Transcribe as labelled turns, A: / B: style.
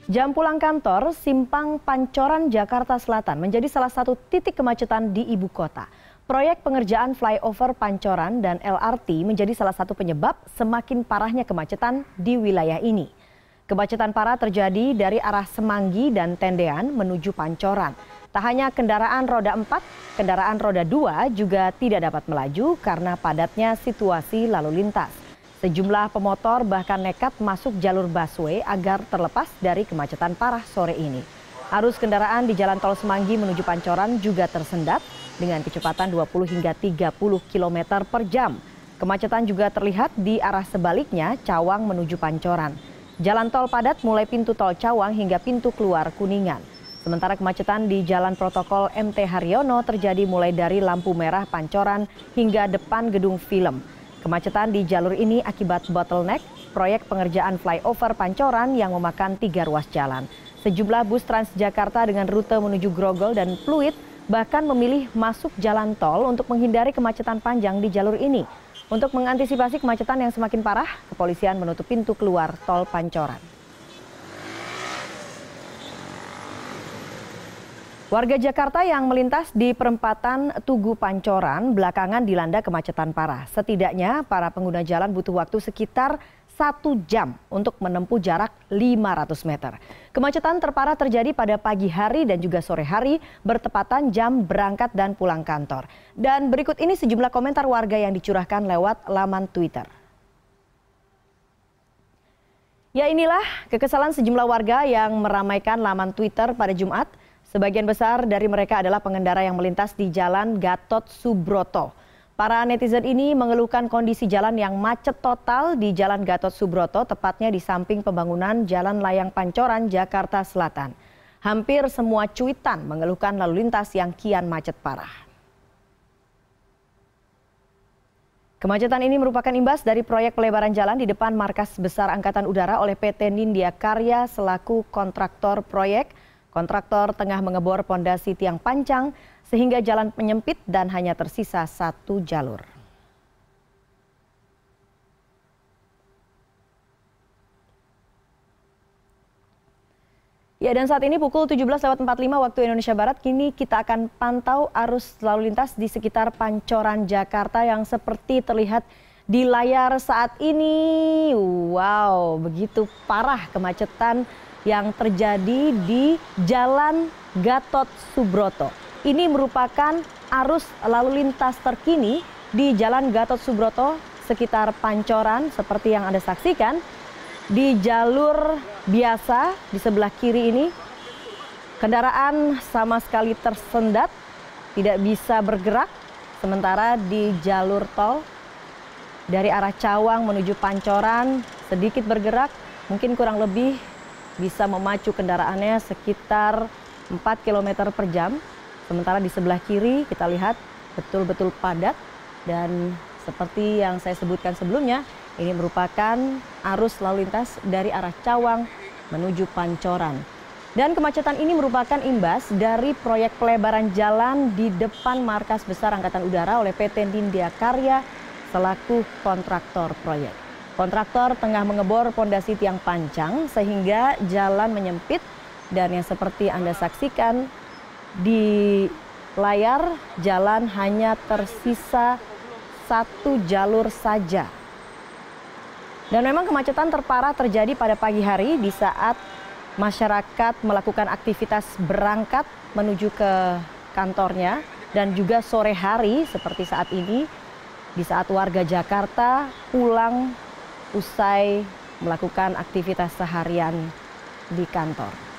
A: Jam pulang kantor, Simpang Pancoran, Jakarta Selatan menjadi salah satu titik kemacetan di ibu kota. Proyek pengerjaan flyover Pancoran dan LRT menjadi salah satu penyebab semakin parahnya kemacetan di wilayah ini. Kemacetan parah terjadi dari arah Semanggi dan Tendean menuju Pancoran. Tak hanya kendaraan roda 4, kendaraan roda 2 juga tidak dapat melaju karena padatnya situasi lalu lintas. Sejumlah pemotor bahkan nekat masuk jalur busway agar terlepas dari kemacetan parah sore ini. Arus kendaraan di Jalan Tol Semanggi menuju Pancoran juga tersendat dengan kecepatan 20 hingga 30 km per jam. Kemacetan juga terlihat di arah sebaliknya Cawang menuju Pancoran. Jalan tol padat mulai pintu tol Cawang hingga pintu keluar Kuningan. Sementara kemacetan di Jalan Protokol MT Haryono terjadi mulai dari lampu merah Pancoran hingga depan gedung film. Kemacetan di jalur ini akibat bottleneck proyek pengerjaan flyover Pancoran yang memakan 3 ruas jalan. Sejumlah bus Transjakarta dengan rute menuju Grogol dan Pluit bahkan memilih masuk jalan tol untuk menghindari kemacetan panjang di jalur ini. Untuk mengantisipasi kemacetan yang semakin parah, kepolisian menutup pintu keluar tol Pancoran. Warga Jakarta yang melintas di perempatan Tugu Pancoran belakangan dilanda kemacetan parah. Setidaknya para pengguna jalan butuh waktu sekitar 1 jam untuk menempuh jarak 500 meter. Kemacetan terparah terjadi pada pagi hari dan juga sore hari bertepatan jam berangkat dan pulang kantor. Dan berikut ini sejumlah komentar warga yang dicurahkan lewat laman Twitter. Ya, inilah kekesalan sejumlah warga yang meramaikan laman Twitter pada Jumat. Sebagian besar dari mereka adalah pengendara yang melintas di Jalan Gatot Subroto. Para netizen ini mengeluhkan kondisi jalan yang macet total di Jalan Gatot Subroto, tepatnya di samping pembangunan Jalan Layang Pancoran, Jakarta Selatan. Hampir semua cuitan mengeluhkan lalu lintas yang kian macet parah. Kemacetan ini merupakan imbas dari proyek pelebaran jalan di depan Markas Besar Angkatan Udara oleh PT Nindya Karya selaku kontraktor proyek. Kontraktor tengah mengebor pondasi tiang pancang sehingga jalan menyempit dan hanya tersisa 1 jalur. Ya, dan saat ini pukul 17.45 waktu Indonesia Barat, kini kita akan pantau arus lalu lintas di sekitar Pancoran, Jakarta yang seperti terlihat di layar saat ini. Wow, begitu parah kemacetan yang terjadi di Jalan Gatot Subroto. Ini merupakan arus lalu lintas terkini di Jalan Gatot Subroto sekitar Pancoran seperti yang Anda saksikan. Di jalur biasa di sebelah kiri ini kendaraan sama sekali tersendat, tidak bisa bergerak. Sementara di jalur tol dari arah Cawang menuju Pancoran sedikit bergerak, mungkin kurang lebih bisa memacu kendaraannya sekitar 4 km per jam. Sementara di sebelah kiri kita lihat betul-betul padat dan seperti yang saya sebutkan sebelumnya, ini merupakan arus lalu lintas dari arah Cawang menuju Pancoran. Dan kemacetan ini merupakan imbas dari proyek pelebaran jalan di depan Markas Besar Angkatan Udara oleh PT Nindya Karya selaku kontraktor proyek. Kontraktor tengah mengebor pondasi tiang pancang sehingga jalan menyempit dan yang seperti Anda saksikan di layar, jalan hanya tersisa 1 jalur saja. Dan memang kemacetan terparah terjadi pada pagi hari di saat masyarakat melakukan aktivitas berangkat menuju ke kantornya dan juga sore hari seperti saat ini di saat warga Jakarta pulang usai melakukan aktivitas seharian di kantor.